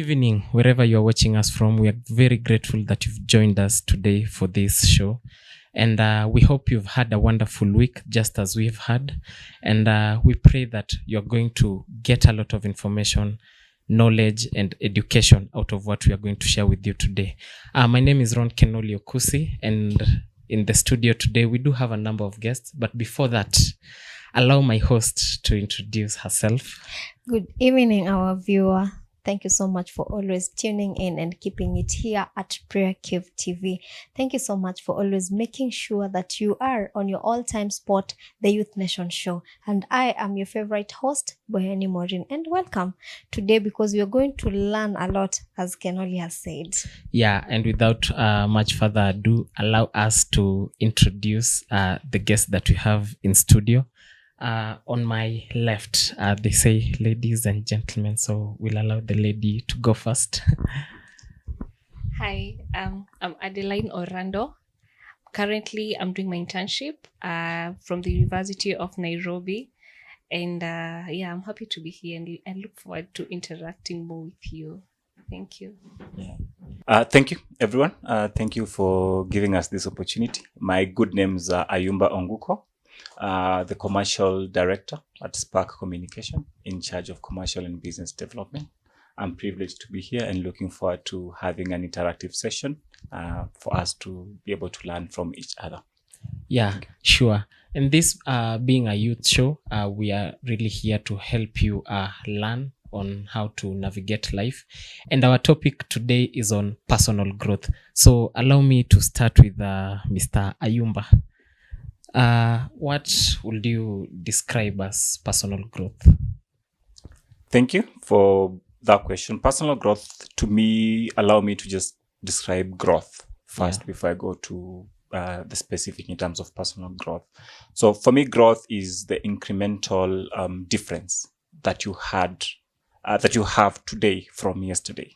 evening, wherever you are watching us from. We are very grateful that you've joined us today for this show. And we hope you've had a wonderful week, just as we've had. And we pray that you're going to get a lot of information, knowledge, and education out of what we are going to share with you today. My name is Ron Kenoli Okusi, and in the studio today, we do have a number of guests. But before that, allow my host to introduce herself. Good evening, our viewer. Thank you so much for always tuning in and keeping it here at PrayerCaveTV. Thank you so much for always making sure that you are on your all-time spot, the Youth Nation Show. And I am your favorite host, Boyani Morin. And welcome today, because we are going to learn a lot, as Kenoli has said. Yeah, and without much further ado, allow us to introduce the guests that we have in studio. On my left, they say ladies and gentlemen, so we'll allow the lady to go first. Hi, I'm Adeline Orlando. Currently, I'm doing my internship from the University of Nairobi. And I'm happy to be here, and I look forward to interacting more with you. Thank you. Yeah. Thank you, everyone. Thank you for giving us this opportunity. My good name is Ayumba Onguko. The commercial director at Spark Communication, in charge of commercial and business development. I'm privileged to be here and looking forward to having an interactive session for us to be able to learn from each other. Yeah, sure. And this being a youth show, we are really here to help you learn on how to navigate life. And our topic today is on personal growth. So allow me to start with Mr. Ayumba. What would you describe as personal growth? Thank you for that question. Personal growth, to me, allow me to just describe growth first before I go to the specific in terms of personal growth. So for me, growth is the incremental difference that you have today from yesterday.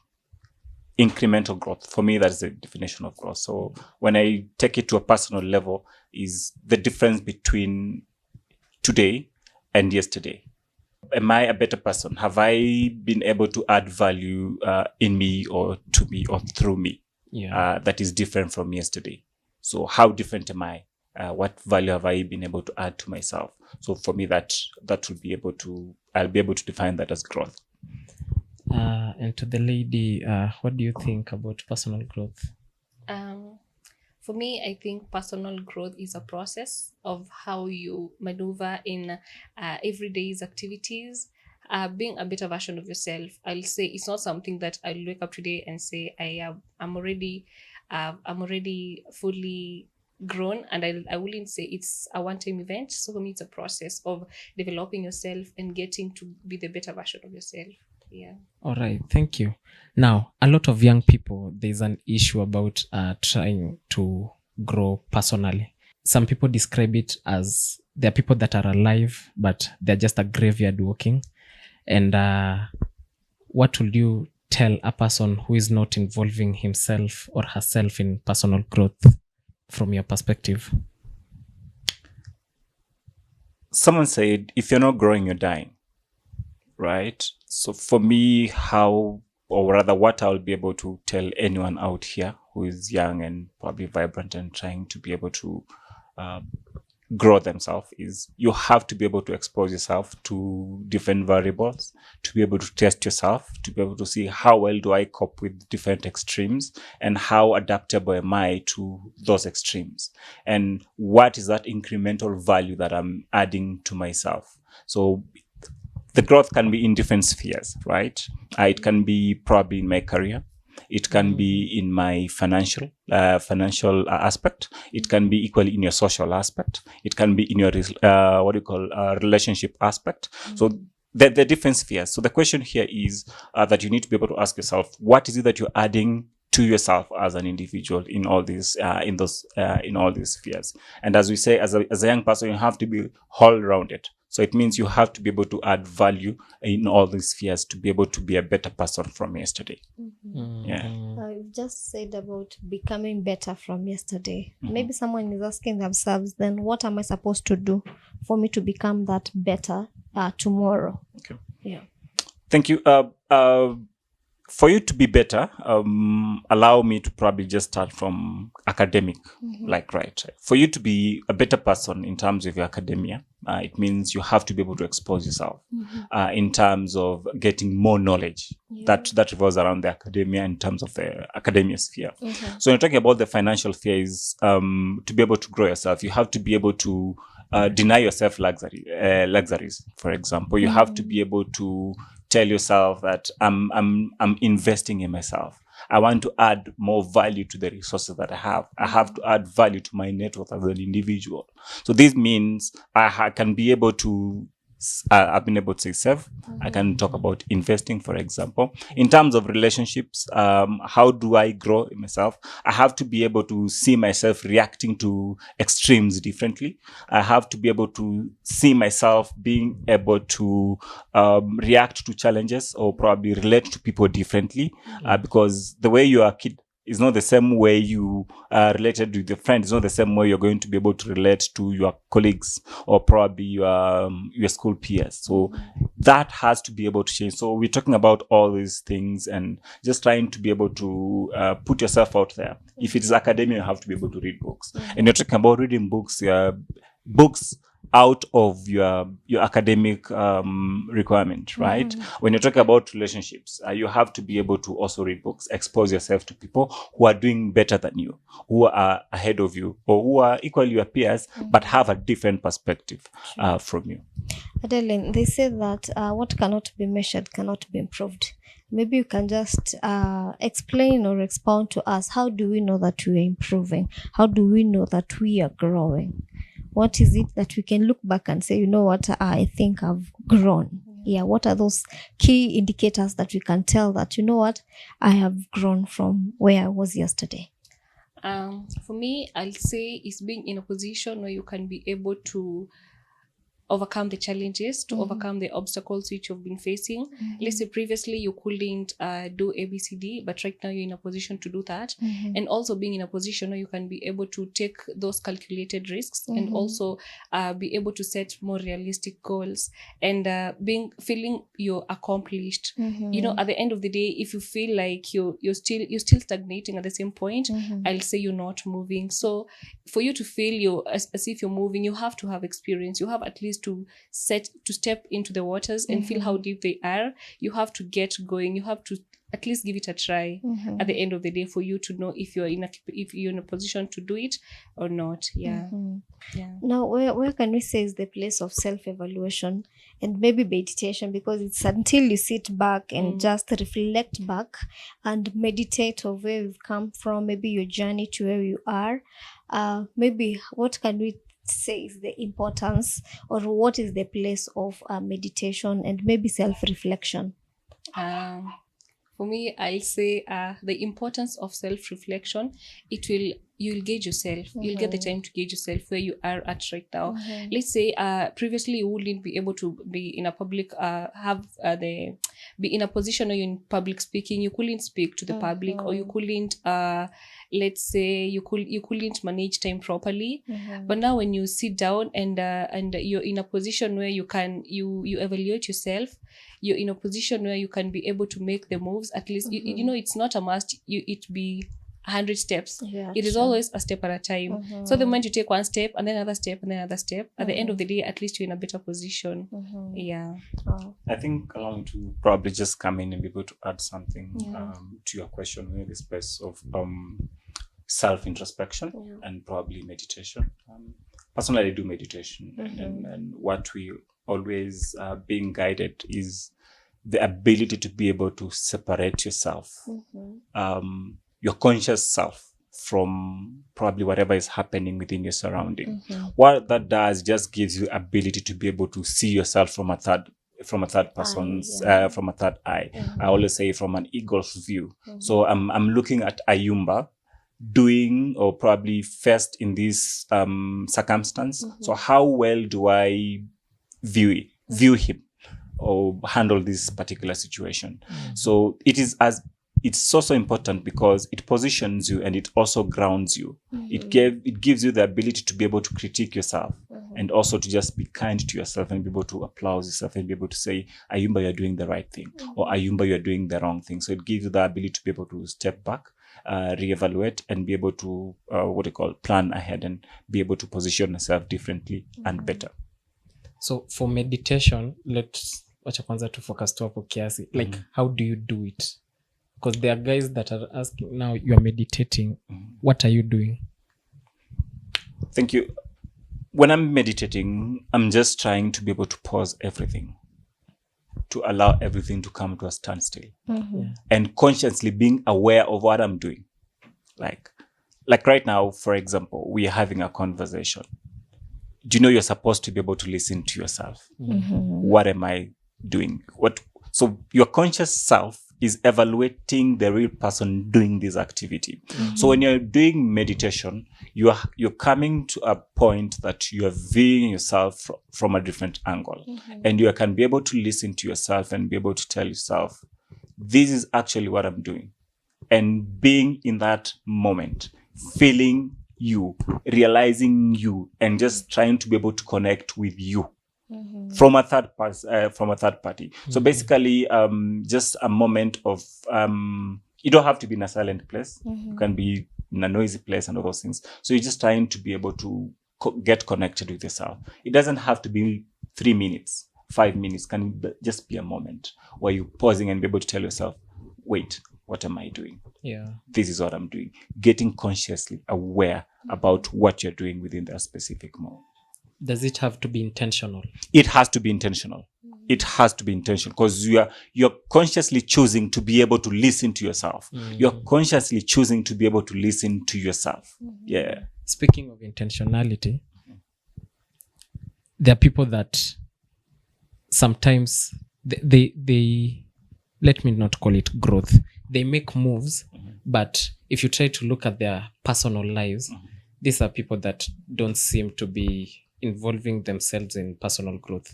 Incremental growth. For me, that's the definition of growth. So when I take it to a personal level, is the difference between today and yesterday. Am I a better person? Have I been able to add value in me or to me or through me that is different from yesterday? So how different am I? What value have I been able to add to myself? So for me, that will be able to, I'll be able to define that as growth. And to the lady, what do you think about personal growth? For me, I think personal growth is a process of how you maneuver in everyday's activities, being a better version of yourself. I'll say it's not something that I'll wake up today and say I'm already fully grown, and I wouldn't say it's a one-time event. So for me, it's a process of developing yourself and getting to be the better version of yourself. Yeah. All right. Thank you. Now, a lot of young people, there's an issue about trying to grow personally. Some people describe it as there are people that are alive, but they're just a graveyard walking. And what would you tell a person who is not involving himself or herself in personal growth from your perspective? Someone said, if you're not growing, you're dying. Right? So for me, what I'll be able to tell anyone out here who is young and probably vibrant and trying to be able to grow themselves is you have to be able to expose yourself to different variables, to be able to test yourself, to be able to see how well do I cope with different extremes and how adaptable am I to those extremes, and what is that incremental value that I'm adding to myself. So the growth can be in different spheres, right? It can be probably in my career. It can be in my financial aspect. It can be equally in your social aspect. It can be in your relationship aspect. So they're different spheres. So the question here is that you need to be able to ask yourself, what is it that you're adding to yourself as an individual in all these in all these spheres? And as we say, as a young person, you have to be whole-rounded. So it means you have to be able to add value in all these spheres to be able to be a better person from yesterday. Mm-hmm. Yeah. You just said about becoming better from yesterday. Mm-hmm. Maybe someone is asking themselves, then what am I supposed to do for me to become that better tomorrow? Okay. Yeah. Thank you. for you to be better, allow me to probably just start from academic, right. For you to be a better person in terms of your academia, it means you have to be able to expose yourself in terms of getting more knowledge that revolves around the academia in terms of the academia sphere. So when you're talking about the financial sphere, is to be able to grow yourself, you have to be able to deny yourself luxuries. For example, you have to be able to tell yourself that I'm investing in myself. I want to add more value to the resources that I have. I have to add value to my network as an individual. So this means I can be able to I've been able to save. I can talk about investing, for example. In terms of relationships, how do I grow in myself? I have to be able to see myself reacting to extremes differently. I have to be able to see myself being able to react to challenges or probably relate to people differently, because the way you are kid is not the same way you are related with your friend. It's not the same way you're going to be able to relate to your colleagues or probably your school peers. So that has to be able to change. So we're talking about all these things and just trying to be able to put yourself out there. If it is academia, you have to be able to read books. And you're talking about reading books, books out of your academic requirement, right? When you're talking about relationships, you have to be able to also read books, expose yourself to people who are doing better than you, who are ahead of you, or who are equally your peers, but have a different perspective from you. Adeline, they say that what cannot be measured cannot be improved. Maybe you can just explain or expound to us, how do we know that we are improving? How do we know that we are growing? What is it that we can look back and say, you know what, I think I've grown? Yeah, what are those key indicators that we can tell that, you know what, I have grown from where I was yesterday? For me, I'll say it's being in a position where you can be able to overcome the challenges, to overcome the obstacles which you've been facing. Let's say previously you couldn't do ABCD, but right now you're in a position to do that. And also being in a position where you can be able to take those calculated risks and also be able to set more realistic goals and feeling you're accomplished. You know, at the end of the day, if you feel like you're still stagnating at the same point, I'll say you're not moving. So for you to feel as if you're moving, you have to have experience. You have at least to step into the waters and feel how deep they are. You have to get going. You have to at least give it a try at the end of the day for you to know if you're in a position to do it or not. Yeah. Now, where can we say is the place of self-evaluation and maybe meditation? Because it's until you sit back and just reflect back and meditate of where you've come from, maybe your journey to where you are. Maybe what can we say is the importance, or what is the place of meditation and maybe self-reflection? For me, I'll say the importance of self-reflection. You'll gauge yourself. You'll get the time to gauge yourself where you are at right now. Let's say previously you wouldn't be able to be in a public, be in a position where you're in public speaking. You couldn't speak to the public, or you couldn't, let's say you couldn't manage time properly. But now when you sit down and you're in a position where you evaluate yourself, you're in a position where you can be able to make the moves. At least you know, it's not a must it be 100 steps. It is always a step at a time. So the moment you take one step and then another step and then another step, at the end of the day, at least you're in a better position. I think allow me to probably just come in and be able to add something to your question in the space of self-introspection and probably meditation. Personally, I do meditation, and what we always being guided is the ability to be able to separate yourself, your conscious self, from probably whatever is happening within your surrounding. What that does just gives you ability to be able to see yourself from a third person's from a third eye. I always say from an eagle's view. So I'm looking at Ayumba doing, or probably first in this circumstance. So how well do I view him or handle this particular situation? So it's also important because it positions you and it also grounds you. It gives you the ability to be able to critique yourself and also to just be kind to yourself and be able to applaud yourself and be able to say, Ayumba, you're doing the right thing, or Ayumba, you're doing the wrong thing. So it gives you the ability to be able to step back, reevaluate, and be able to plan ahead and be able to position yourself differently and better. So for meditation, wacha kwanza to focus tu hapo kiasi. Like, how do you do it? Because there are guys that are asking now, you are meditating. What are you doing? Thank you. When I'm meditating, I'm just trying to be able to pause everything, to allow everything to come to a standstill, and consciously being aware of what I'm doing. Like right now, for example, we are having a conversation. Do you know you're supposed to be able to listen to yourself? What am I doing? So your conscious self is evaluating the real person doing this activity. So when you're doing meditation, you're coming to a point that you are viewing yourself from a different angle, and you can be able to listen to yourself and be able to tell yourself, this is actually what I'm doing, and being in that moment, feeling you, realizing you, and just trying to be able to connect with you from a third party. So basically, just a moment of you don't have to be in a silent place. You can be in a noisy place and all those things. So you're just trying to be able to get connected with yourself. It doesn't have to be 3 minutes, 5 minutes. Can just be a moment where you're pausing and be able to tell yourself, wait, what am I doing? Yeah. This is what I'm doing. Getting consciously aware about what you're doing within that specific moment. Does it have to be intentional? It has to be intentional. It has to be intentional, because you're consciously choosing to be able to listen to yourself. You're consciously choosing to be able to listen to yourself. Yeah. Speaking of intentionality, there are people that sometimes they let me not call it growth. They make moves, but if you try to look at their personal lives, these are people that don't seem to be involving themselves in personal growth,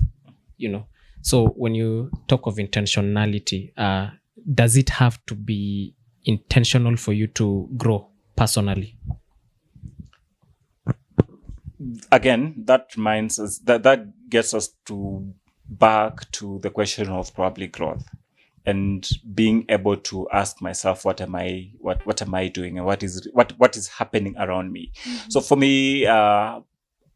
So when you talk of intentionality, does it have to be intentional for you to grow personally? Again, that reminds us that gets us back to the question of probably growth, and being able to ask myself, what am I doing, and what is happening around me. So for me,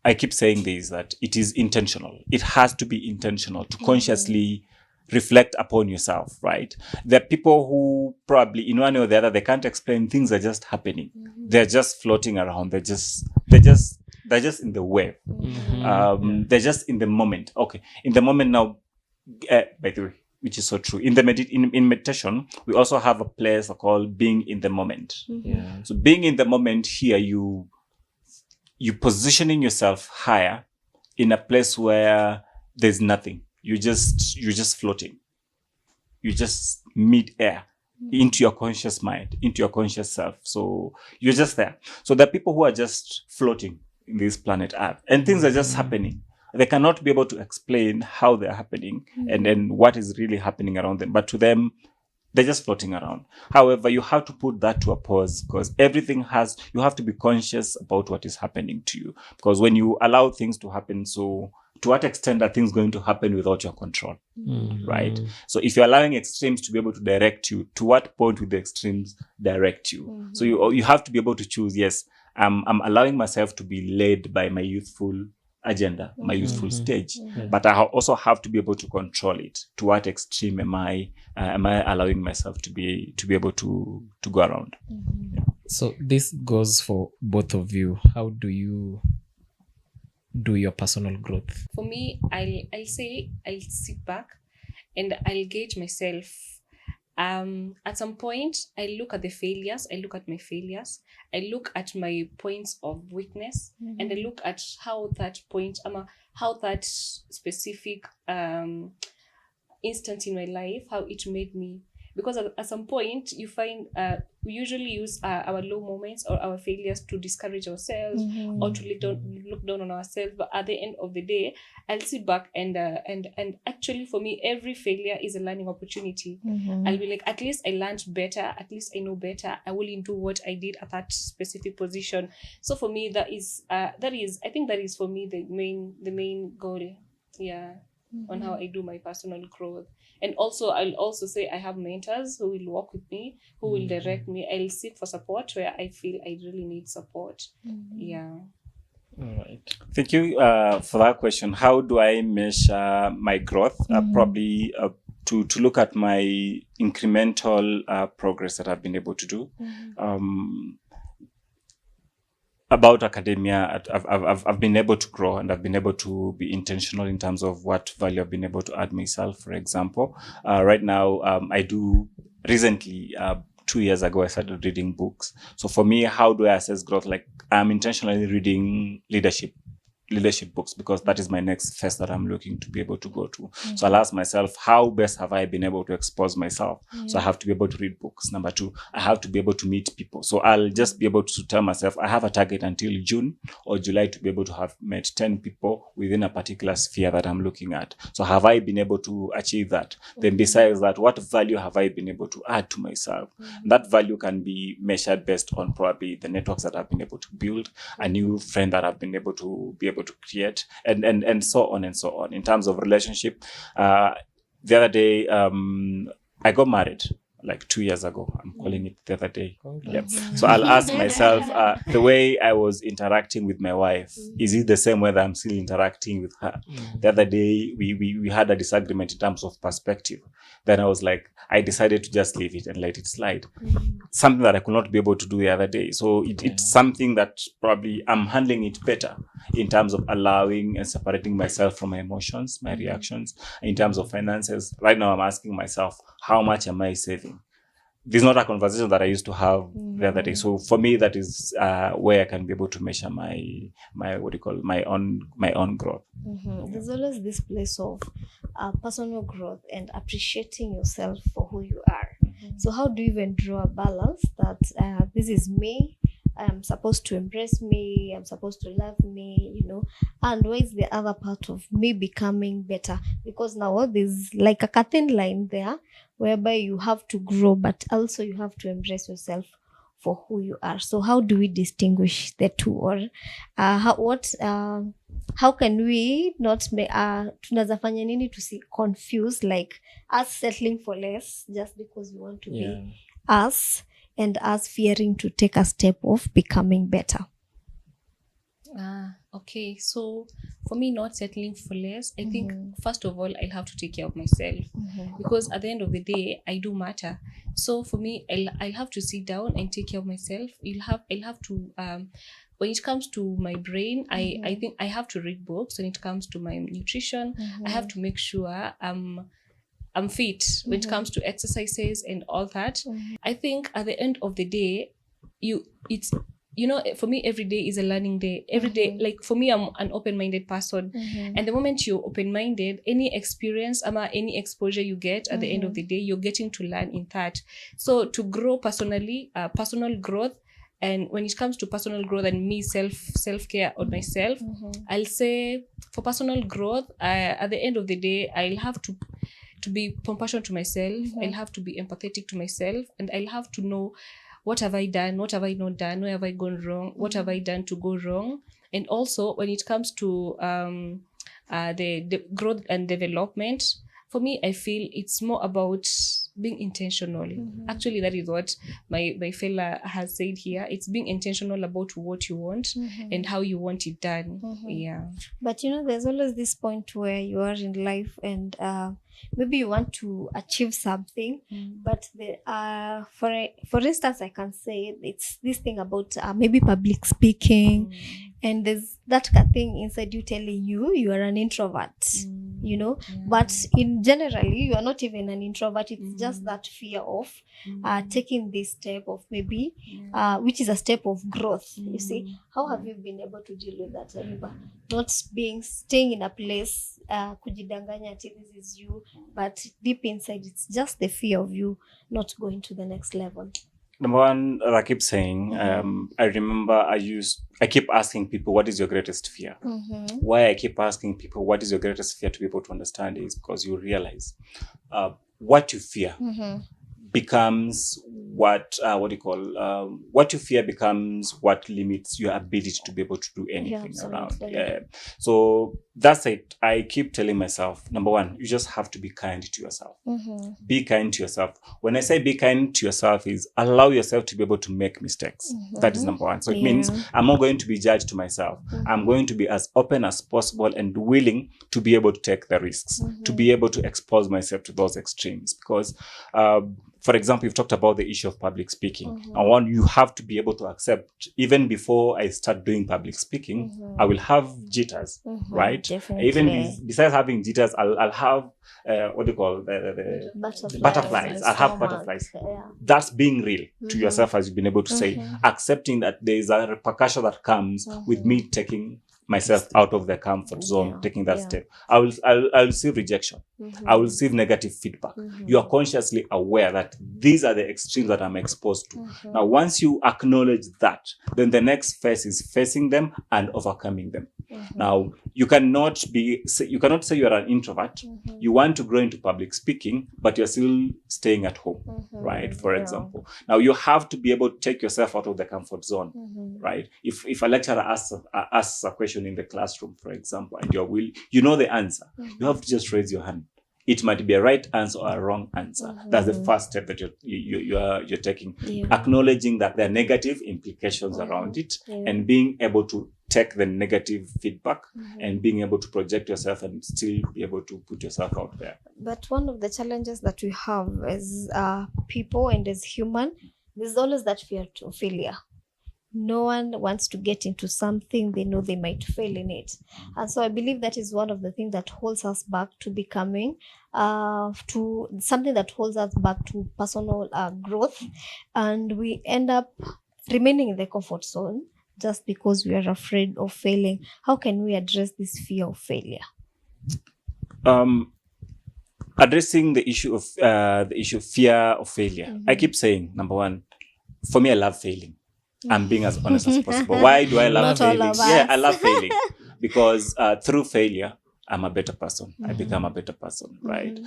I keep saying this, that it is intentional. It has to be intentional to consciously reflect upon yourself, right? There are people who probably in one way or the other, they can't explain, things are just happening. They're just floating around. They're just in the wave. They're just in the moment. Okay. In the moment now, by the way, which is so true. In meditation, we also have a place called being in the moment. Yeah. So being in the moment here, you positioning yourself higher in a place where there's nothing. You're just floating. You're just mid-air into your conscious mind, into your conscious self. So you're just there. So there are people who are just floating in this planet Earth, and things are just happening. They cannot be able to explain how they're happening and then what is really happening around them. But to them, they're just floating around. However, you have to put that to a pause, because you have to be conscious about what is happening to you. Because when you allow things to happen, so to what extent are things going to happen without your control, right? So if you're allowing extremes to be able to direct you, to what point will the extremes direct you? So you have to be able to choose, yes, I'm allowing myself to be led by my youthful agenda, my youthful stage, but I also have to be able to control it. To what extreme am I allowing myself to be able to go around? So this goes for both of you. How do you do your personal growth? For me, I'll say I'll sit back and I'll gauge myself. At some point, I look at the failures. I look at my failures. I look at my points of weakness, and I look at how that specific instance in my life, how it made me because at some point you find we usually use our low moments or our failures to discourage ourselves or to look down on ourselves. But at the end of the day, I'll sit back and actually for me, every failure is a learning opportunity. I'll be like, at least I learned better, at least I know better, I will do what I did at that specific position. So for me, I think that is for me the main goal, on how I do my personal growth. And also I'll also say I have mentors who will work with me, who will direct me. I'll seek for support where I feel I really need support. All right. Thank you for that question. How do I measure my growth? Probably to look at my incremental progress that I've been able to do. About academia, I've been able to grow, and I've been able to be intentional in terms of what value I've been able to add myself. For example, right now, I do recently, 2 years ago, I started reading books. So for me, how do I assess growth? Like, I'm intentionally reading leadership books, because that is my next phase that I'm looking to be able to go to. So I'll ask myself, how best have I been able to expose myself? So I have to be able to read books. Number 2, I have to be able to meet people. So I'll just be able to tell myself I have a target until June or July to be able to have met 10 people within a particular sphere that I'm looking at. So have I been able to achieve that? Then besides that, what value have I been able to add to myself? That value can be measured based on probably the networks that I've been able to build, a new friend that I've been able to create, and so on and so on. In terms of relationship, the other day, I got married like 2 years ago. I'm calling it the other day. Yep. So I'll ask myself, the way I was interacting with my wife, is it the same way that I'm still interacting with her? The other day, we had a disagreement in terms of perspective. Then I was like, I decided to just leave it and let it slide. Something that I could not be able to do the other day. So it's something that probably I'm handling it better in terms of allowing and separating myself from my emotions, my reactions. In terms of finances, right now I'm asking myself, how much am I saving? This is not a conversation that I used to have the other day. So for me, that is where I can be able to measure my own growth. There's always this place of personal growth and appreciating yourself for who you are. So how do you even draw a balance that this is me, I'm supposed to embrace me, I'm supposed to love me, and where is the other part of me becoming better? Because now there's like a cutting line there whereby you have to grow, but also you have to embrace yourself for who you are. So how do we distinguish the two? Or how can we not tunaweza fanya nini to see confuse, like us settling for less just because we want to be us, and us fearing to take a step of becoming better? Okay. So for me, not settling for less, I think first of all, I'll have to take care of myself, because at the end of the day, I do matter. So for me, I'll have to sit down and take care of myself. I'll have to when it comes to my brain, I think I have to read books. When it comes to my nutrition, I have to make sure I'm fit when it comes to exercises and all that. I think at the end of the day, for me, every day is a learning day. Every day, like for me, I'm an open-minded person. And the moment you're open-minded, any experience, any exposure you get at the end of the day, you're getting to learn in that. So to grow personally, personal growth, and when it comes to personal growth and me self-care on myself, I'll say for personal growth, at the end of the day, I'll have to be compassionate to myself. I'll have to be empathetic to myself, and I'll have to know, what have I done? What have I not done? Where have I gone wrong? What have I done to go wrong? And also, when it comes to the growth and development, for me, I feel it's more about being intentional. Actually, that is what my fella has said here. It's being intentional about what you want and how you want it done. Yeah. But there's always this point where you are in life and maybe you want to achieve something, but for instance, I can say it's this thing about maybe public speaking, and there's that thing inside you telling you are an introvert. you know. But in generally, you are not even an introvert. It's just that fear of taking this step of maybe which is a step of growth. You see, how have you been able to deal with that, Ariba? Not staying in a place kujidanganya ati this is you, but deep inside it's just the fear of you not going to the next level. Number one, I keep saying, I remember I keep asking people, what is your greatest fear? Why I keep asking people, what is your greatest fear, to be able to understand is because you realize what you fear becomes what what you fear becomes what limits your ability to be able to do anything around. So that's it. I keep telling myself, number one, you just have to be kind to yourself. Be kind to yourself. When I say be kind to yourself, is allow yourself to be able to make mistakes. That is number one. So it means I'm not going to be judged to myself. I'm going to be as open as possible and willing to be able to take the risks, to be able to expose myself to those extremes. Because for example, you've talked about the issue of public speaking. And one, you have to be able to accept, even before I start doing public speaking, I will have jitters, right? Definitely. Even besides having jitters, I'll have the butterflies. I'll have butterflies. That's being real to yourself, as you've been able to say, accepting that there is a repercussion that comes with me taking myself out of the comfort zone, taking that step. I will receive rejection. I will receive negative feedback. You are consciously aware that these are the extremes that I'm exposed to. Now, once you acknowledge that, then the next phase is facing them and overcoming them. Now, you cannot say you are an introvert. You want to grow into public speaking, but you're still staying at home, right? For example. Now, you have to be able to take yourself out of the comfort zone, right? If a lecturer asks a question in the classroom, for example, and you know the answer, you have to just raise your hand. It might be a right answer or a wrong answer. That's the first step that you're taking. Acknowledging that there are negative implications around it, and being able to take the negative feedback and being able to project yourself and still be able to put yourself out there. But one of the challenges that we have as people and as human, there's always that fear of failure. No one wants to get into something they know they might fail in it. And so I believe that is one of the things that holds us back to becoming to something that holds us back to personal growth. And we end up remaining in the comfort zone just because we are afraid of failing. How can we address this fear of failure? Addressing the issue of fear of failure. I keep saying, number one, for me, I love failing. I'm being as honest as possible. Why do I love failing? Yeah, I love failing because through failure, I'm a better person. I become a better person, right?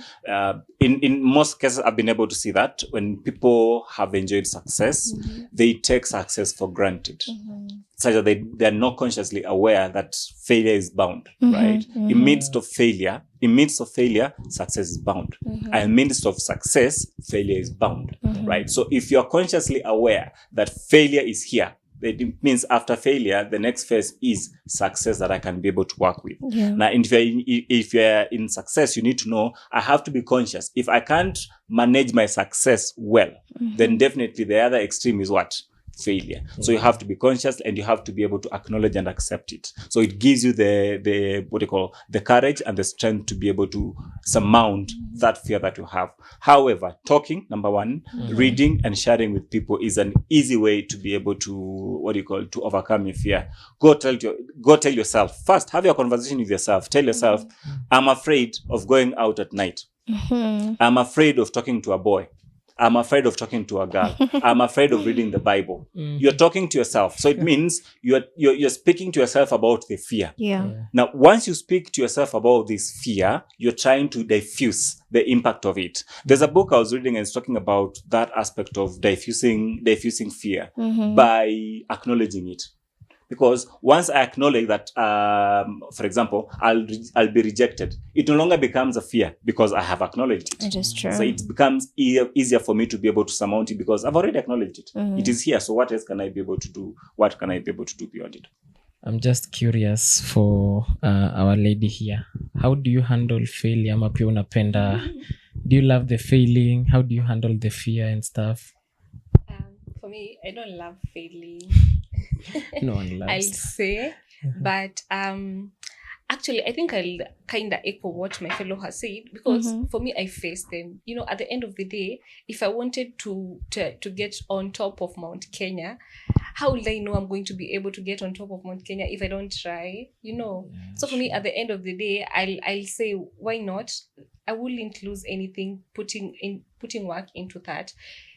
In most cases, I've been able to see that when people have enjoyed success, they take success for granted. Such that they're not consciously aware that failure is bound, right? In midst of failure, success is bound. And in midst of success, failure is bound, right? So if you're consciously aware that failure is here, it means after failure, the next phase is success that I can be able to work with. Now, if you're in success, you need to know, I have to be conscious. If I can't manage my success well, then definitely the other extreme is what? Failure. So you have to be conscious and you have to be able to acknowledge and accept it. So it gives you the courage and the strength to be able to surmount that fear that you have. However, talking, number one, reading and sharing with people is an easy way to be able to to overcome your fear. Go tell yourself first. Have your conversation with yourself. Tell yourself, I'm afraid of going out at night. I'm afraid of talking to a boy. I'm afraid of talking to a girl. I'm afraid of reading the Bible. You're talking to yourself. So it means you're speaking to yourself about the fear. Now, once you speak to yourself about this fear, you're trying to diffuse the impact of it. There's a book I was reading and it's talking about that aspect of diffusing fear by acknowledging it. Because once I acknowledge that, for example, I'll be rejected, it no longer becomes a fear because I have acknowledged it. It is true. So it becomes easier for me to be able to surmount it because I've already acknowledged it. It is here. So what else can I be able to do? What can I be able to do beyond it? I'm just curious for our lady here. How do you handle failure? Do you love the failing? How do you handle the fear and stuff? For me, I don't love failing. No one loves. I'll say, but actually, I think I'll kind of echo what my fellow has said, because Mhm. for me, I face them. At the end of the day, if I wanted to get on top of Mount Kenya, how will I know I'm going to be able to get on top of Mount Kenya if I don't try? So for me, at the end of the day, I'll say, why not? I wouldn't lose anything putting work into that.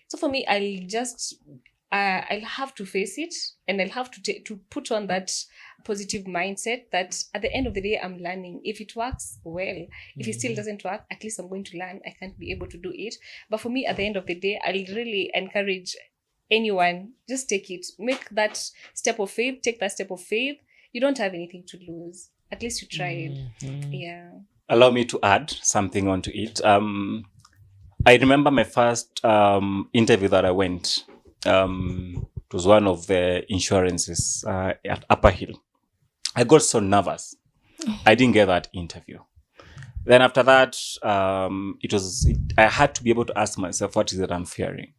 So for me, I'll have to face it, and I'll have to put on that positive mindset that at the end of the day, I'm learning. If it works, well. If it still doesn't work, at least I'm going to learn. I can't be able to do it. But for me, at the end of the day, I'll really encourage anyone, just take it. Make that step of faith. Take that step of faith. You don't have anything to lose. At least you tried. Yeah. Allow me to add something onto it. I remember my first interview that I went. It was one of the insurances at Upper Hill. I got so nervous. I didn't get that interview. Then after that, I had to be able to ask myself, what is it I'm fearing?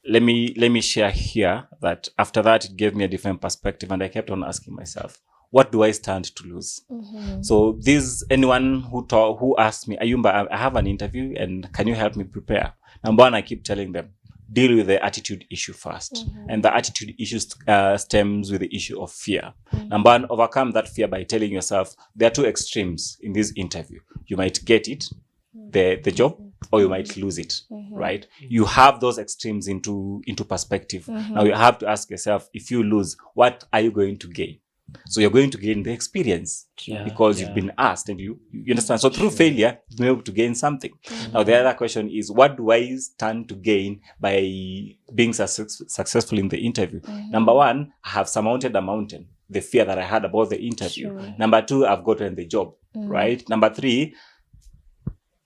Let me share here that after that, it gave me a different perspective, and I kept on asking myself, what do I stand to lose? So anyone who asked me, Ayumba, I have an interview, and can you help me prepare? Number one, I keep telling them, deal with the attitude issue first. And the attitude issue stems with the issue of fear. Number one, overcome that fear by telling yourself, there are two extremes in this interview. You might get it, the job, or you might lose it, right? You have those extremes into perspective. Now you have to ask yourself, if you lose, what are you going to gain? So you're going to gain the experience because you've been asked, and you understand. So through failure, you've been able to gain something. Now the other question is, what do I stand to gain by being successful in the interview? Number one, I have surmounted a mountain, the fear that I had about the interview. Number two, I've gotten the job, right? Number three,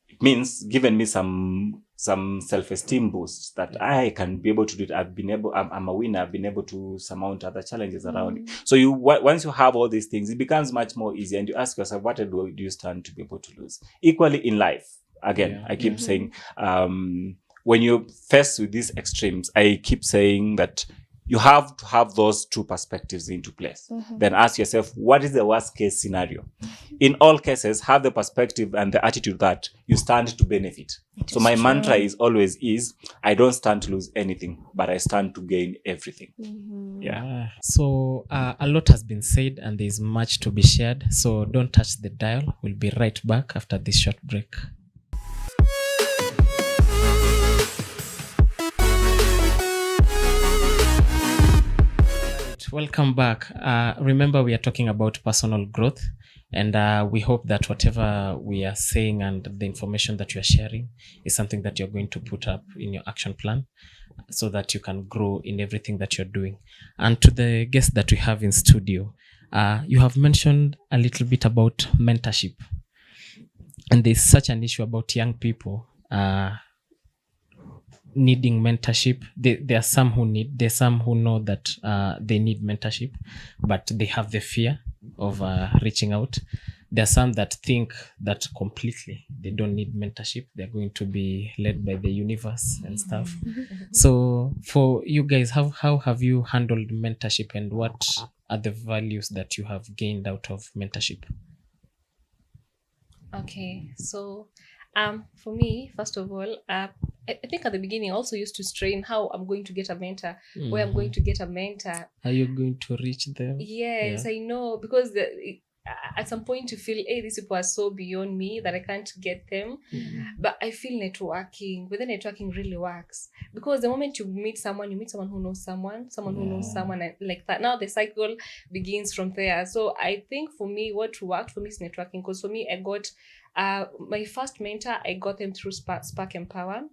it means given me some self-esteem boosts that I can be able to do it. I'm a winner. I've been able to surmount other challenges around it. So once you have all these things, it becomes much more easy, and you ask yourself, what do you stand to be able to lose? Equally in life, again, I keep saying, when you're faced with these extremes, I keep saying that you have to have those two perspectives into place. Then ask yourself, what is the worst case scenario? In all cases, have the perspective and the attitude that you stand to benefit. So my mantra is always I don't stand to lose anything, but I stand to gain everything. Yeah. So a lot has been said, and there's much to be shared. So don't touch the dial. We'll be right back after this short break. Welcome back. Remember, we are talking about personal growth, and we hope that whatever we are saying and the information that you are sharing is something that you're going to put up in your action plan so that you can grow in everything that you're doing. And to the guests that we have in studio, you have mentioned a little bit about mentorship, and there's such an issue about young people needing mentorship. There are some who need, there's some who know that they need mentorship, but they have the fear of reaching out. There are some that think that completely they don't need mentorship. They're going to be led by the universe and stuff. So for you guys, how have you handled mentorship, and what are the values that you have gained out of mentorship? Okay, so for me, first of all, I think at the beginning I also used to strain how I'm going to get a mentor, where I'm going to get a mentor. Are you going to reach them? Yes, I know, because at some point you feel, hey, these people are so beyond me that I can't get them. But I feel networking, but the networking really works, because the moment you meet someone who knows someone who knows someone, and like that, now the cycle begins from there. So I think for me, what worked for me is networking, because for me, I got my first mentor, I got them through Spark Empower.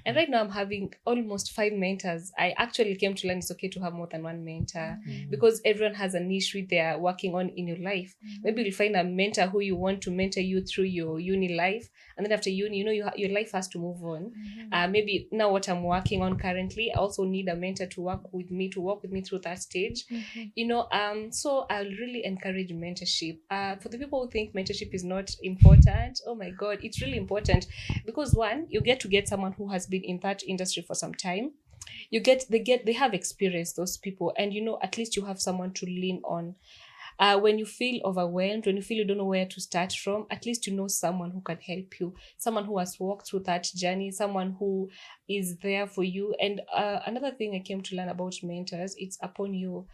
And right now I'm having almost 5 mentors. I actually came to learn it's okay to have more than one mentor, because everyone has a niche which they are working on in your life. Maybe you'll find a mentor who you want to mentor you through your uni life, and then after uni, your life has to move on. Maybe now what I'm working on currently, I also need a mentor to walk with me through that stage. So I'll really encourage mentorship. For the people who think mentorship is not important, oh my God, it's really important, because one, you get to get someone who has been in that industry for some time. They have experience, those people, and at least you have someone to lean on. when you feel overwhelmed, when you feel you don't know where to start from, at least you know someone who can help you, someone who has walked through that journey, someone who is there for you. And another thing I came to learn about mentors, it's upon you.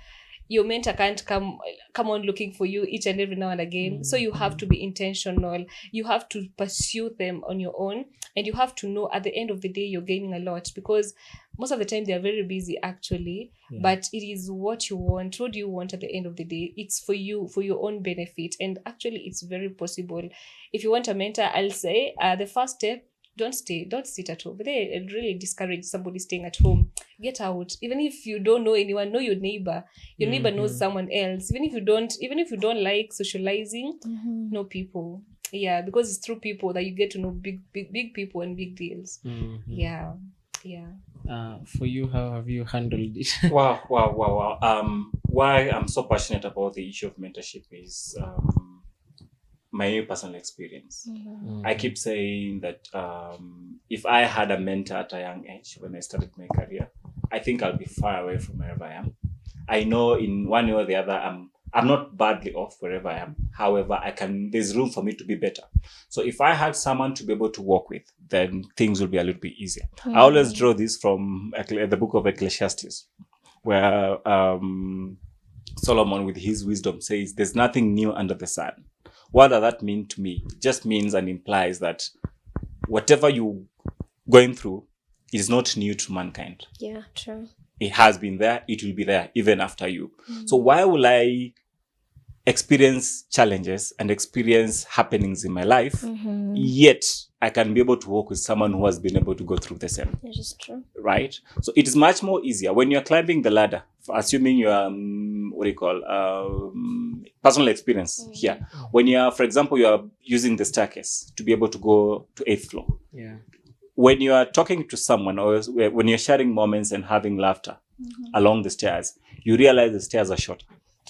Your mentor can't come on looking for you each and every now and again. So you have to be intentional. You have to pursue them on your own, and you have to know at the end of the day you're gaining a lot, because most of the time they are very busy actually. But it is what you want. What do you want at the end of the day? It's for you, for your own benefit. And actually it's very possible. If you want a mentor, I'll say the first step, don't sit at home. But they really discourage somebody staying at home. Get out. Even if you don't know anyone, know your neighbor. Your neighbor knows someone else. Even if you don't like socializing, know people. Yeah, because it's through people that you get to know big people and big deals. Yeah. For you, how have you handled it? Wow. Why I'm so passionate about the issue of mentorship is my personal experience. I keep saying that if I had a mentor at a young age when I started my career, I think I'll be far away from wherever I am. I know in one way or the other, I'm not badly off wherever I am. However, there's room for me to be better. So if I had someone to be able to work with, then things will be a little bit easier. I always draw this from the book of Ecclesiastes, where Solomon with his wisdom says, there's nothing new under the sun. What does that mean to me? It just means and implies that whatever you're going through is not new to mankind. Yeah, true. It has been there. It will be there even after you. So why will I experience challenges and experience happenings in my life, yet I can be able to work with someone who has been able to go through the same? That is true. Right? So it is much more easier when you're climbing the ladder, assuming you're, personal experience here. When you're, for example, you are using the staircase to be able to go to 8th floor. Yeah. When you are talking to someone or when you're sharing moments and having laughter along the stairs, you realize the stairs are shorter,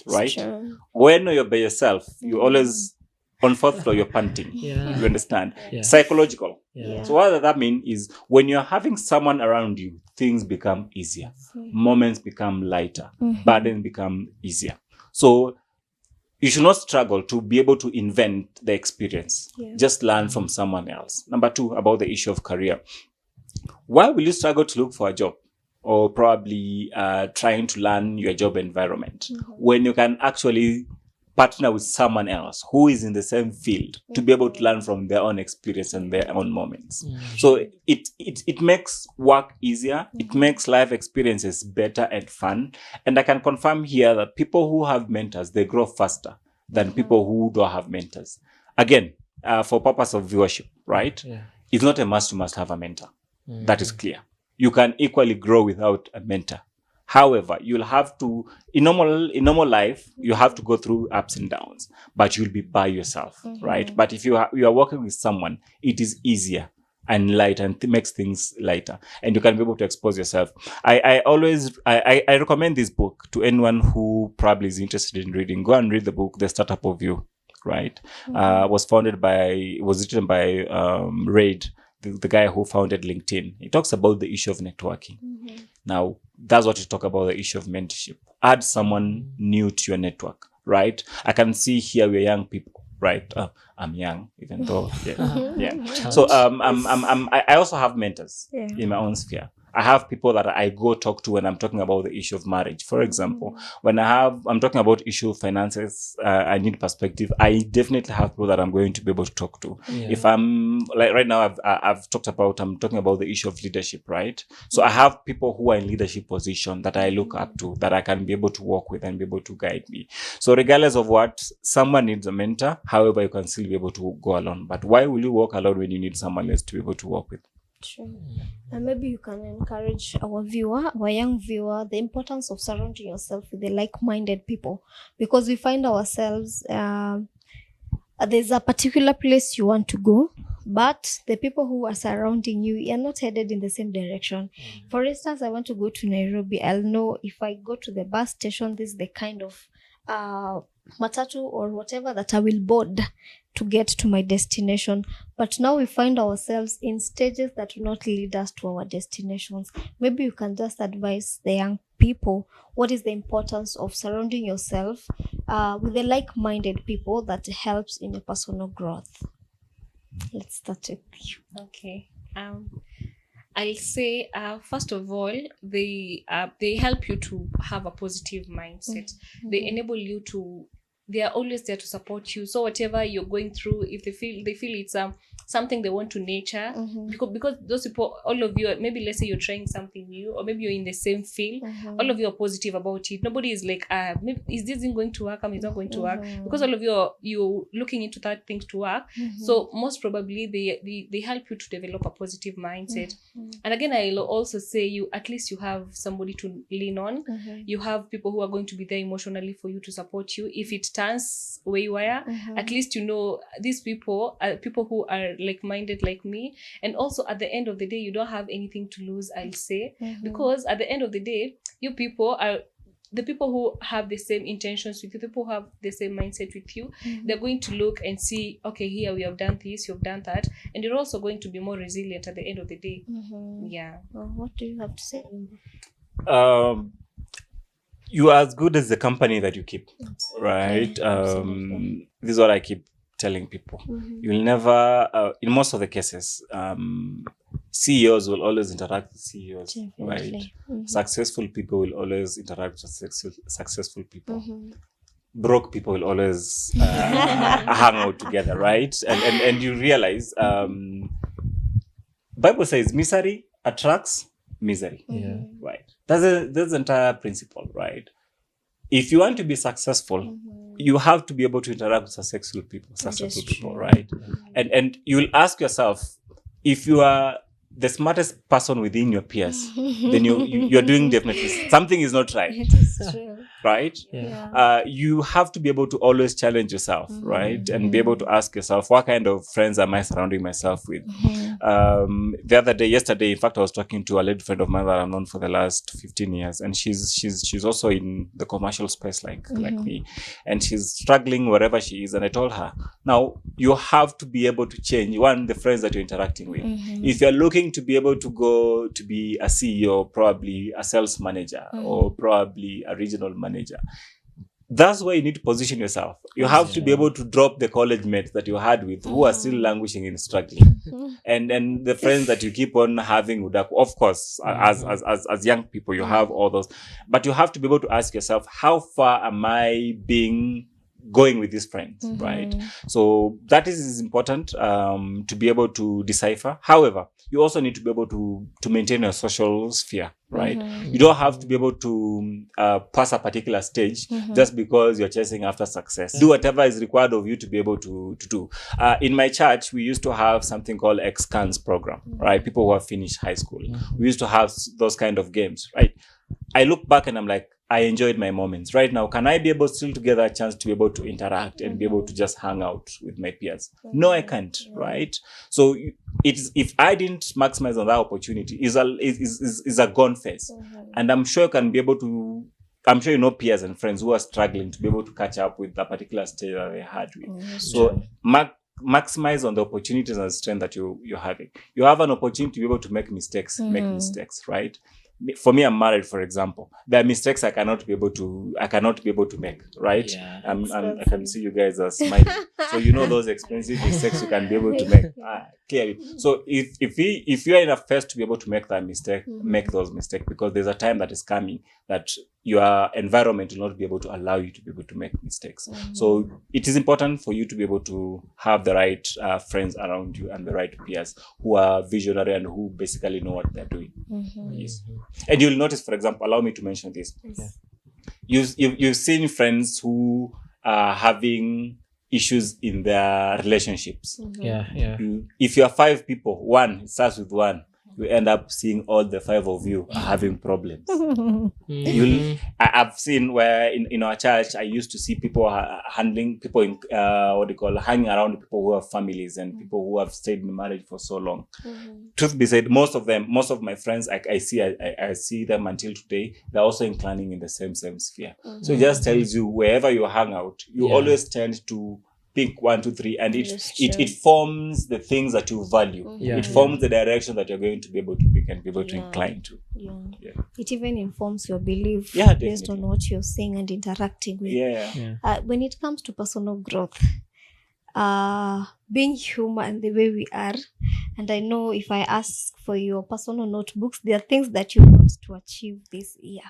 right? Sure. When you're by yourself, you always, on 4th floor, you're panting. Yeah. You understand? Yeah. Psychological. Yeah. So what does that mean is when you're having someone around you, things become easier. Moments become lighter. Burdens become easier. So you should not struggle to be able to invent the experience. Yeah. Just learn from someone else. Number 2, about the issue of career. Why will you struggle to look for a job? Or probably trying to learn your job environment when you can actually partner with someone else who is in the same field to be able to learn from their own experience and their own moments. So it makes work easier. It makes life experiences better and fun. And I can confirm here that people who have mentors, they grow faster than people who don't have mentors. Again, for purpose of viewership, right? Yeah. It's not a must you must have a mentor. That is clear. You can equally grow without a mentor. However, you'll have to, in normal life, you have to go through ups and downs, but you'll be by yourself, right? But if you are working with someone, it is easier and lighter and makes things lighter, and you can be able to expose yourself. I recommend this book to anyone who probably is interested in reading. Go and read the book, The Startup of You, right? Was written by Reid, the guy who founded LinkedIn. He talks about the issue of networking. Now, that's what you talk about, the issue of mentorship. Add someone new to your network, right? I can see here we're young people, right? I'm young, even though, yeah. So I also have mentors in my own sphere. I have people that I go talk to when I'm talking about the issue of marriage. For example, when I'm talking about issue of finances, I need perspective. I definitely have people that I'm going to be able to talk to. Yeah. If I'm like right now, I'm talking about the issue of leadership, right? So I have people who are in leadership position that I look up to, that I can be able to work with and be able to guide me. So regardless of what, someone needs a mentor. However, you can still be able to go alone. But why will you walk alone when you need someone else to be able to work with? True. And maybe you can encourage our young viewer, the importance of surrounding yourself with the like-minded people, because we find ourselves there's a particular place you want to go, but the people who are surrounding you are not headed in the same direction. For instance, I want to go to Nairobi. I'll know if I go to the bus station, this is the kind of matatu or whatever that I will board to get to my destination. But now we find ourselves in stages that do not lead us to our destinations. Maybe you can just advise the young people what is the importance of surrounding yourself with the like-minded people that helps in your personal growth? Let's start with you. Okay. I'll say, first of all, they help you to have a positive mindset. They enable you to. They are always there to support you. So whatever you're going through, if they feel it's something they want to nurture, because those people, all of you, maybe let's say you're trying something new, or maybe you're in the same field, all of you are positive about it. Nobody is like, maybe is this thing going to work? It's not going to work, because all of you're looking into that thing to work. So most probably they help you to develop a positive mindset. And again, I'll also say you have somebody to lean on. You have people who are going to be there emotionally for you to support you. If it turns where you are, at least you know these people are people who are like-minded like me. And also at the end of the day, you don't have anything to lose, I'll say, because at the end of the day, you people are the people who have the same intentions with you, people who have the same mindset with you. They're going to look and see, okay, here we have done this, you've done that, and you're also going to be more resilient at the end of the day. Yeah. Well, what do you have to say? You are as good as the company that you keep, right? Absolutely. This is what I keep telling people. You'll never, in most of the cases, CEOs will always interact with CEOs, right? Successful people will always interact with successful people. Broke people will always hang out together, right? And you realize, Bible says misery attracts misery, right? That's the entire principle, right? If you want to be successful, you have to be able to interact with successful people, right? And you will ask yourself, if you are the smartest person within your peers, then you're doing definitely something is not right. It is true. Right? You have to be able to always challenge yourself, right? And be able to ask yourself, what kind of friends am I surrounding myself with? Yesterday, in fact, I was talking to a lady friend of mine that I've known for the last 15 years, and she's also in the commercial space like me, and she's struggling wherever she is. And I told her, now you have to be able to change the friends that you're interacting with. If you're looking to be able to go to be a CEO, probably a sales manager, or probably a regional manager, that's where you need to position yourself. You have to be able to drop the college mates that you had with who are still languishing and struggling, and the friends that you keep on having with, of course, as young people, you have all those, but you have to be able to ask yourself, how far am I going with these friends, right? So that is important to be able to decipher. However, you also need to be able to maintain a social sphere, right? You don't have to be able to pass a particular stage just because you're chasing after success. Do whatever is required of you to be able to do. In my church, we used to have something called Ex-Cans program, right? People who have finished high school. We used to have those kind of games, right? I look back and I'm like, I enjoyed my moments. Right now, can I be able still to get a chance to be able to interact and be able to just hang out with my peers? No, I can't, right? So if I didn't maximize on that opportunity, is a gone phase. And I'm sure you can be able to, I'm sure you know peers and friends who are struggling to be able to catch up with the particular stage that they had with. So maximize on the opportunities and strength that you're having. You have an opportunity to be able to make mistakes, right? For me, I'm married, for example. There are mistakes I cannot be able to make, right? I can see you guys are smiling. So you know those expensive mistakes you can be able to make clearly. So if you are in a phase to be able to make that mistake, make those mistakes, because there's a time that is coming that your environment will not be able to allow you to be able to make mistakes. So it is important for you to be able to have the right friends around you and the right peers who are visionary and who basically know what they're doing. Yes. And you'll notice, for example, allow me to mention this. You've seen friends who are having issues in their relationships. If you are 5 people, it starts with one. You end up seeing all the 5 of you are having problems. I've seen where in our church, I used to see people handling people in hanging around people who have families and people who have stayed in marriage for so long. Truth be said, most of my friends, I see them until today, they're also inclining in the same sphere. So it just tells you wherever you hang out, you always tend to pick 1, 2, 3, and That's it true. forms the things that you value. Yeah. It forms the direction that you're going to be able to pick and be able to Yeah. incline to. Yeah. Yeah. It even informs your belief Yeah, based on definitely. what you're saying and interacting with. Yeah. When it comes to personal growth, being human the way we are, and I know if I ask for your personal notebooks, there are things that you want to achieve this year.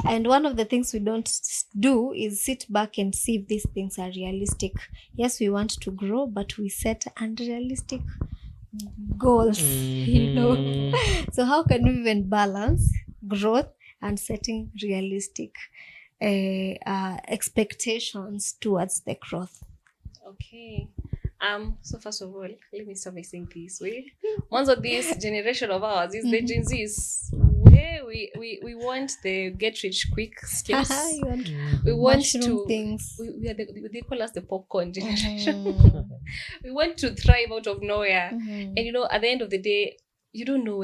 And one of the things we don't do is sit back and see if these things are realistic. Yes, we want to grow, but we set unrealistic goals, you know. So how can we even balance growth and setting realistic expectations towards the growth? Okay. So first of all, let me start by saying this way. Once of this generation of ours is the Gen Zs. Where we want the get rich quick schemes. You want We want mushroom to things. we are they call us the popcorn generation. Mhm. We want to thrive out of nowhere. Mhm. And at the end of the day, you don't know.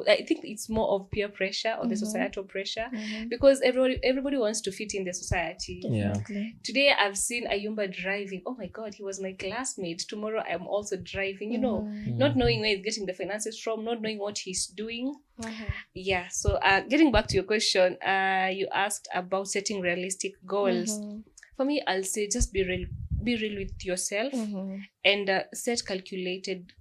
I think it's more of peer pressure or the societal pressure, Mhm. because everybody wants to fit in the society. Yeah. Definitely. Today I've seen Ayumba driving. Oh my God, he was my classmate. Tomorrow I'm also driving. Not knowing where he's getting the finances from, not knowing what he's doing. Yeah. So getting back to your question, you asked about setting realistic goals. For me, I'll say just be real with yourself, and set calculated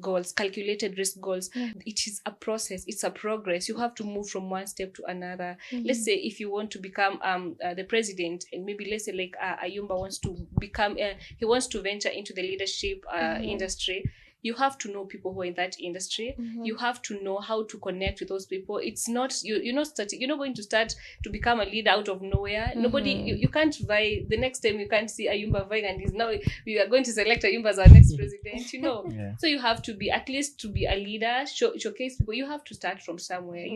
goals, calculated risk goals. It is a process, it's a progress. You have to move from one step to another. Let's say if you want to become the president, and maybe let's say like Ayumba wants to become he wants to venture into the leadership industry. You have to know people who are in that industry. You have to know how to connect with those people. It's not you're not going to start to become a leader out of nowhere. Nobody, you can't vie. The next time you can't see Ayumba vying and now we are going to select Ayumba as our next president. Yeah. So you have to be, at least to be a leader, showcase people. You have to start from somewhere.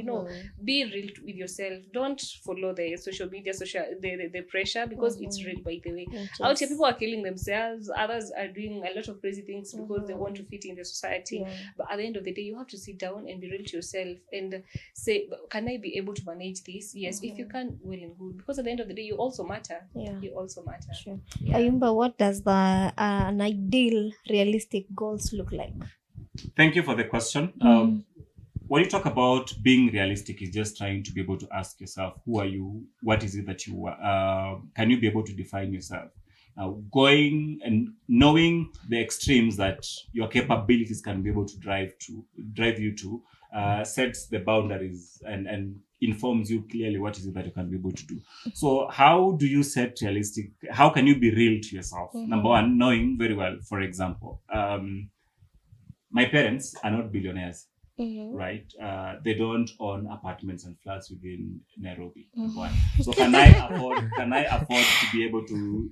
Be real with yourself. Don't follow the social media, the pressure, because it's real, by the way. Out here, people are killing themselves. Others are doing a lot of crazy things because they want to fit in the society. But at the end of the day, you have to sit down and be real to yourself and say, can I be able to manage this? Yes. If you can, well and good. Because at the end of the day, you also matter. You also matter. Sure. Yeah. Ayumba, what does an ideal realistic goals look like? Thank you for the question. When you talk about being realistic, is just trying to be able to ask yourself, who are you? What is it that you are? Can you be able to define yourself? Going and knowing the extremes that your capabilities can be able to drive you to, sets the boundaries and informs you clearly what is it that you can be able to do. So how do you set realistic? How can you be real to yourself? Number one, knowing very well, for example, my parents are not billionaires. Right? They don't own apartments and flats within Nairobi. So can I afford to be able to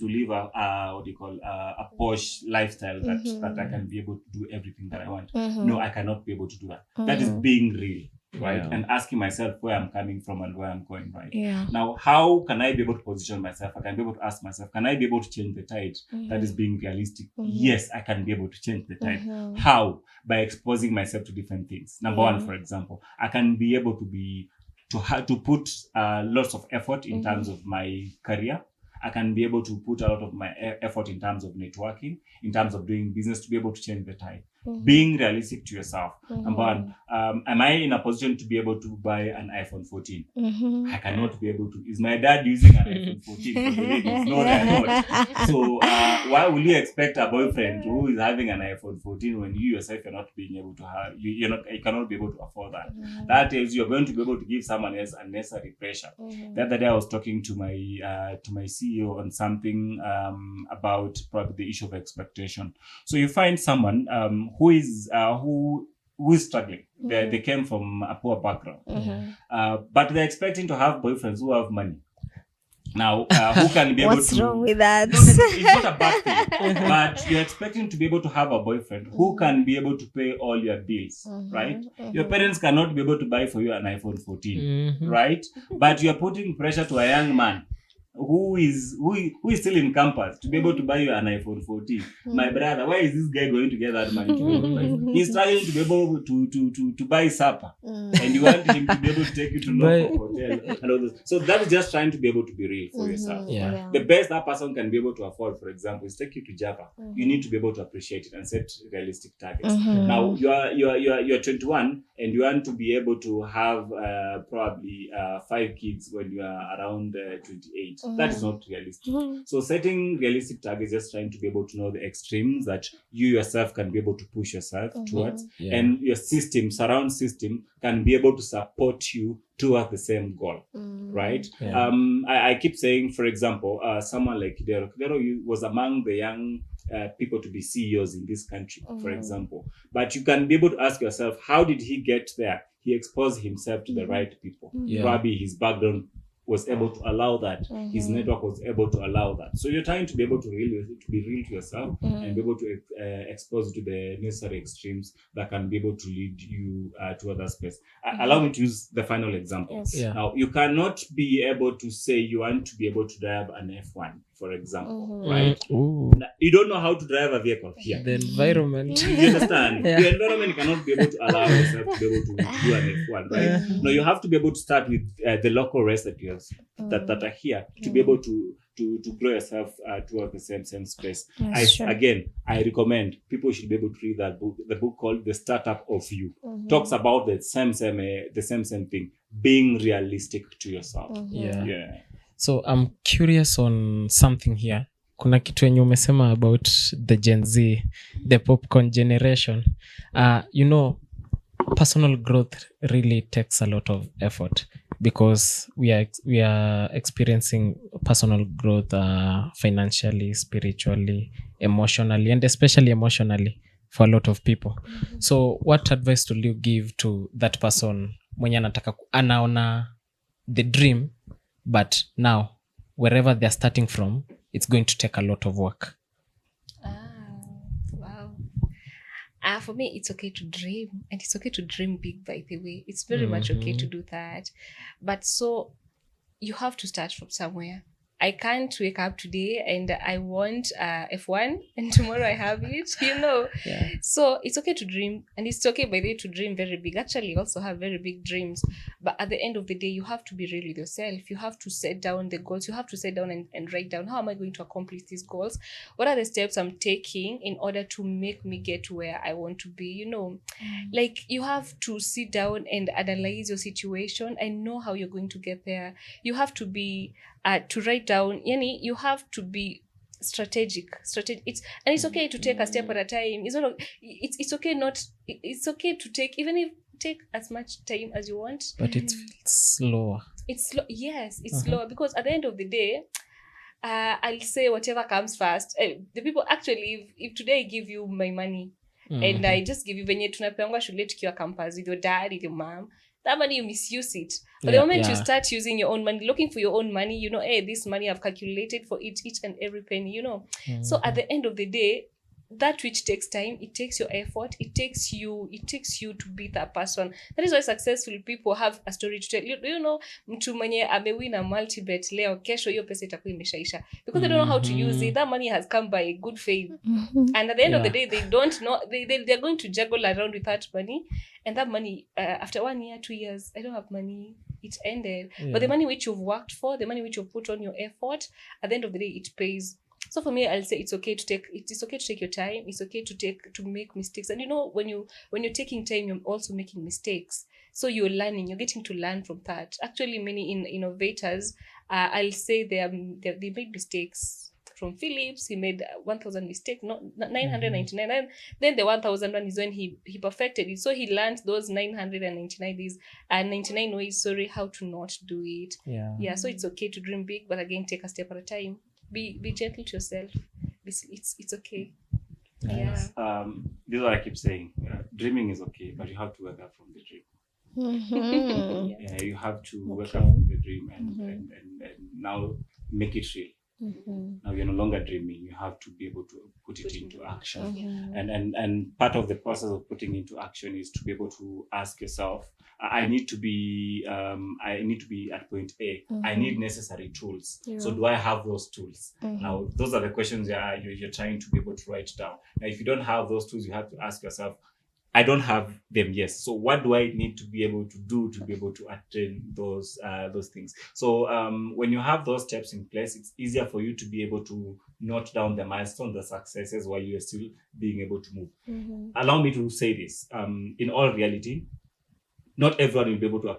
live a posh lifestyle that I can be able to do everything that I want? No, I cannot be able to do that. That is being real, right? Yeah. And asking myself where I'm coming from and where I'm going, right? Yeah. Now, how can I be able to position myself? I can be able to ask myself, can I be able to change the tide? That is being realistic. Yes, I can be able to change the tide. How? By exposing myself to different things. Number one, for example, I can be able to put lots of effort in terms of my career. I can be able to put a lot of my effort in terms of networking, in terms of doing business, to be able to change the tide. Being realistic to yourself. Number one, am I in a position to be able to buy an iPhone 14? I cannot be able to. Is my dad using an iPhone 14 for the ladies? No, they're not. So why will you expect a boyfriend who is having an iPhone 14 when you yourself are not being able to have, you cannot be able to afford that? That is, you're going to be able to give someone else unnecessary pressure. The other day I was talking to my CEO on something about probably the issue of expectation. So you find someone who is struggling. They came from a poor background, but they're expecting to have boyfriends who have money. Now, who can be able to... What's wrong with that? No, it's not a bad thing, but you're expecting to be able to have a boyfriend who can be able to pay all your bills, right? Your parents cannot be able to buy for you an iPhone 14, right? But you're putting pressure to a young man who is still in campus to be able to buy you an iPhone 14. My brother, where is this guy going to get that money to be able to buy? He's trying to be able to buy supper, and you want him to be able to take you to local hotel and all this. So that is just trying to be able to be real for yourself. Yeah. The best that person can be able to afford, for example, is take you to Java. You need to be able to appreciate it and set realistic targets. Now you're 21 and you want to be able to have probably 5 kids when you are around 28. That is not realistic. So setting realistic targets, just trying to be able to know the extremes that you yourself can be able to push yourself towards, and your surround system can be able to support you towards the same goal, right? I keep saying, for example, someone like Kidero was among the young people to be CEOs in this country, for example. But you can be able to ask yourself, how did he get there? He exposed himself to the right people. Probably his background was able to allow that. His network was able to allow that. So you're trying to be able to be real to yourself and be able to expose you to the necessary extremes that can be able to lead you to other space. Allow me to use the final example. Now, you cannot be able to say you want to be able to drive an F1, for example, right? You don't know how to drive a vehicle here. The environment. You understand? The environment cannot be able to allow yourself to be able to do an F1, right? No, you have to be able to start with the local race that you have, that are here to be able to grow yourself towards the same space. I recommend people should be able to read that book, the book called The Startup of You. Talks about the same thing, being realistic to yourself. So I'm curious on something here. Kuna kitu yenye umesema about the Gen Z, the popcorn generation. Personal growth really takes a lot of effort because we are experiencing personal growth financially, spiritually, emotionally, and especially emotionally for a lot of people. So what advice will you give to that person mwenye anataka anaona the dream, but now wherever they're starting from, it's going to take a lot of work? For me, it's okay to dream, and it's okay to dream big, by the way. It's very much okay to do that. But so you have to start from somewhere. I can't wake up today and I want F1 and tomorrow I have it, So it's okay to dream, and it's okay, by the way, to dream very big. Actually, also have very big dreams. But at the end of the day, you have to be real with yourself. You have to set down the goals. You have to sit down and write down, how am I going to accomplish these goals? What are the steps I'm taking in order to make me get to where I want to be? Like, you have to sit down and analyze your situation and know how you're going to get there. You have to be to write down, you have to be strategic. It's okay to take a step at a time. It's okay to take as much time as you want, but it's slower. It's slow. Yes, it's slower, because at the end of the day, I'll say whatever comes first. The people, actually, if today I give you my money and I just give you venye tunapeangwa shule tukiwa campus with your dad, with your mom, that money, you misuse it. But the moment you start using your own money, looking for your own money, this money I've calculated for each and every penny, So at the end of the day, that which takes time, it takes your effort, it takes you to be that person. That is why successful people have a story to tell. Mtu mwenye amewin a multi-bet leo, kesho hiyo pesa itakuwa imeshaisha, because they don't know how to use it. That money has come by good faith, and at the end of the day, they don't know, they're going to juggle around with that money, and that money, after 1 year, 2 years, I don't have money, it ended. But the money which you've worked for, the money which you've put on your effort, at the end of the day, it pays. So for me, I'll say it's okay to take your time. It's okay to make mistakes. And when you're taking time, you're also making mistakes. So you're learning. You're getting to learn from that. Actually, many innovators, I'll say they made mistakes. From Philips, he made 1,000 mistakes, not 999. And then the 1,000 one is when he perfected it. So he learned those 99 ways, how to not do it. Yeah. So it's okay to dream big, but again, take a step at a time. Be gentle to yourself. It's okay. Nice. This is what I keep saying. Dreaming is okay, but you have to wake up from the dream. You have to wake up from the dream and now make it real. Now you're no longer dreaming. You have to be able to put it into action. Mhm. And part of the process of putting into action is to be able to ask yourself, I need to be at point A. I need necessary tools. Yeah. So do I have those tools? Mhm. Now those are the questions you're trying to be able to write down. Now if you don't have those tools, you have to ask yourself, I don't have them, yes. So what do I need to be able to do to be able to attain those things? So when you have those steps in place, it's easier for you to be able to note down the milestones, the successes, while you are still being able to move. Mhm. Allow me to say this. In all reality, not everyone will be able to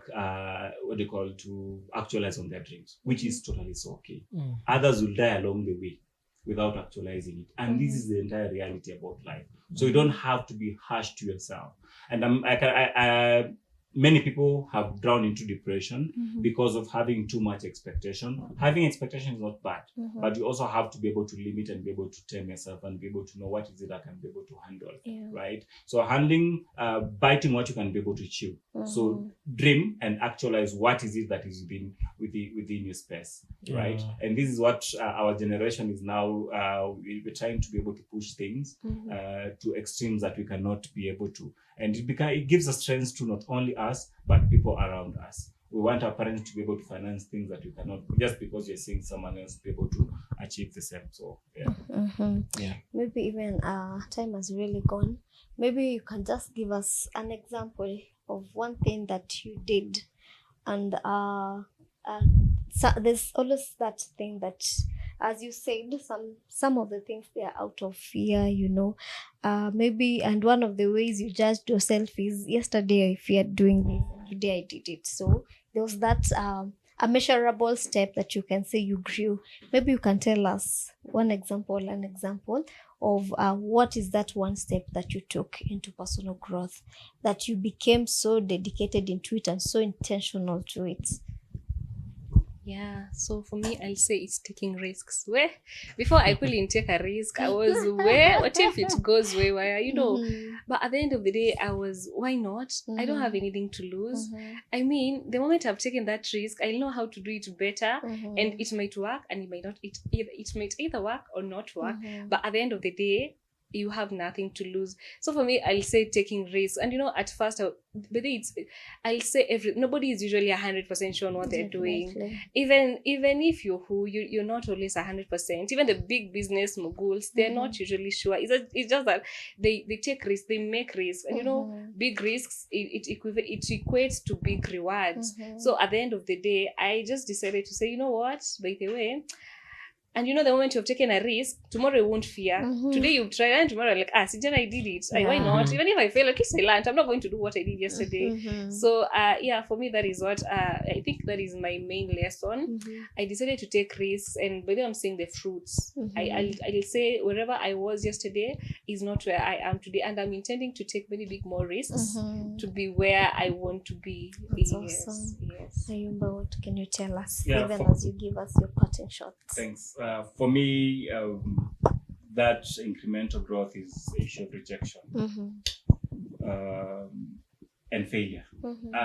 to actualize on their dreams, which is totally so okay. Others will die along the way without actualizing it, and this is the entire reality about life. So you don't have to be harsh to yourself. And many people have drowned into depression because of having too much expectation. Having expectation is not bad, but you also have to be able to limit and be able to tame yourself and be able to know what is it I can be able to handle. Yeah. Right? So handling, biting what you can be able to chew. So dream and actualize what is it that is within your space, right? And this is what our generation is now. We're trying to be able to push things to extremes that we cannot be able to, and it gives us strength to not only us but people around us. We want our parents to be able to finance things that we cannot, just because you're seeing someone else be able to achieve the same. So yeah. Maybe even time has really gone. Maybe you can just give us an example of one thing that you did, and so there's always that thing that, as you said, some of the things they are out of fear, maybe, and one of the ways you judged yourself is, yesterday I feared doing this, today I did it. So there was that a measurable step that you can say you grew. Maybe you can tell us an example of what is that one step that you took into personal growth, that you became so dedicated into it and so intentional to it. Yeah, so for me, I'll say it's taking risks. Where before I couldn't take a risk, I was what if it goes where But at the end of the day, I was, why not? I don't have anything to lose. I mean, the moment I've taken that risk, I know how to do it better, and it might work, and it might not. It might either work or not work. But at the end of the day, you have nothing to lose. So for me, I'll say taking risks. And at first, I'll say nobody is usually 100% sure on what they're doing. Even if you're not always 100%. Even the big business moguls, they're not usually sure. It's just that they take risks, they make risks, and big risks, it equates to big rewards. So at the end of the day, I just decided to say, you know what, by the way. And the moment you've taken a risk, tomorrow you won't fear. Today you try, and tomorrow you're like, Sijan, I did it. Why not? Even if I fail, at least I learned. I'm not going to do what I did yesterday. So, for me, that is what I think that is my main lesson. I decided to take risks, and by then I'm seeing the fruits. I'll say wherever I was yesterday is not where I am today, and I'm intending to take many more risks to be where I want to be. That's awesome. Yes. Ayumba, what can you tell us? Yeah, even as you give us your parting shots. Thanks. For me, that incremental growth is the issue of rejection and failure.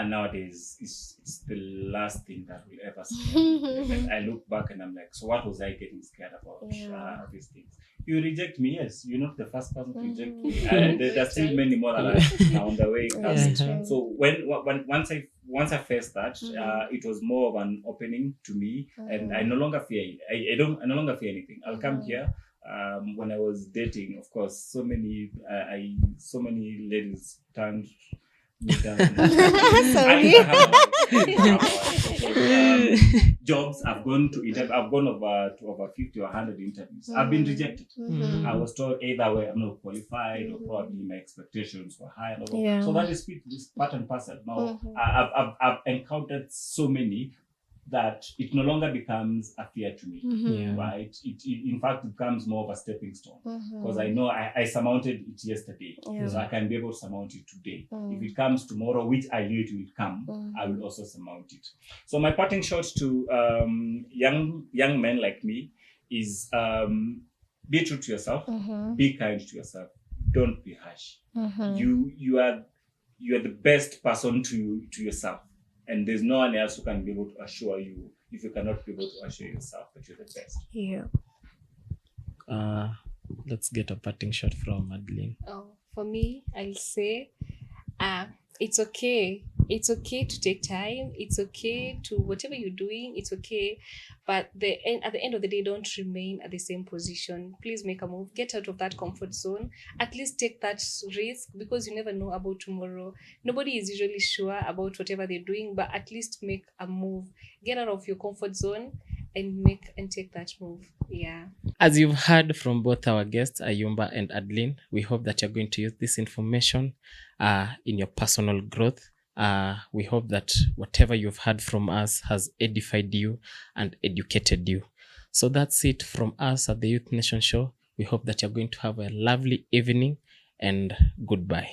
Nowadays, it's the last thing that will ever scare me. I look back and I'm like, so what was I getting scared about these things? You reject me, yes. You're not the first person to reject me. And there's still many more that are on the way coming. So once I faced that, it was more of an opening to me, and I no longer fear. I no longer fear anything. I'll come here. When I was dating, of course, so many ladies turned me down. Jobs, I've gone over 50 or 100 interviews. I've been rejected. I was told either way I'm not qualified, or probably my expectations were high. So that is part and parcel. Now I've encountered so many that it no longer becomes a fear to me, right? It in fact becomes more of a stepping stone, because I know I surmounted it yesterday, so I can be able to surmount it today. If it comes tomorrow, which I knew it will come, I will also surmount it. So my parting shot to young men like me is, be true to yourself, be kind to yourself, don't be harsh. You are the best person to yourself. And there's no one else who can be able to assure you if you cannot be able to assure yourself that you're the best? Yeah. Let's get a parting shot from Adeline. Oh, for me, I'll say, it's okay. It's okay to take time. It's okay to whatever you're doing. It's okay, but at the end of the day, don't remain at the same position. Please make a move. Get out of that comfort zone. At least take that risk, because you never know about tomorrow. Nobody is usually sure about whatever they're doing, but at least make a move. Get out of your comfort zone and take that move. Yeah. As you've heard from both our guests, Ayumba and Adeline, we hope that you're going to use this information in your personal growth. We hope that whatever you've heard from us has edified you and educated you. So that's it from us at the Youth Nation Show. We hope that you're going to have a lovely evening, and goodbye.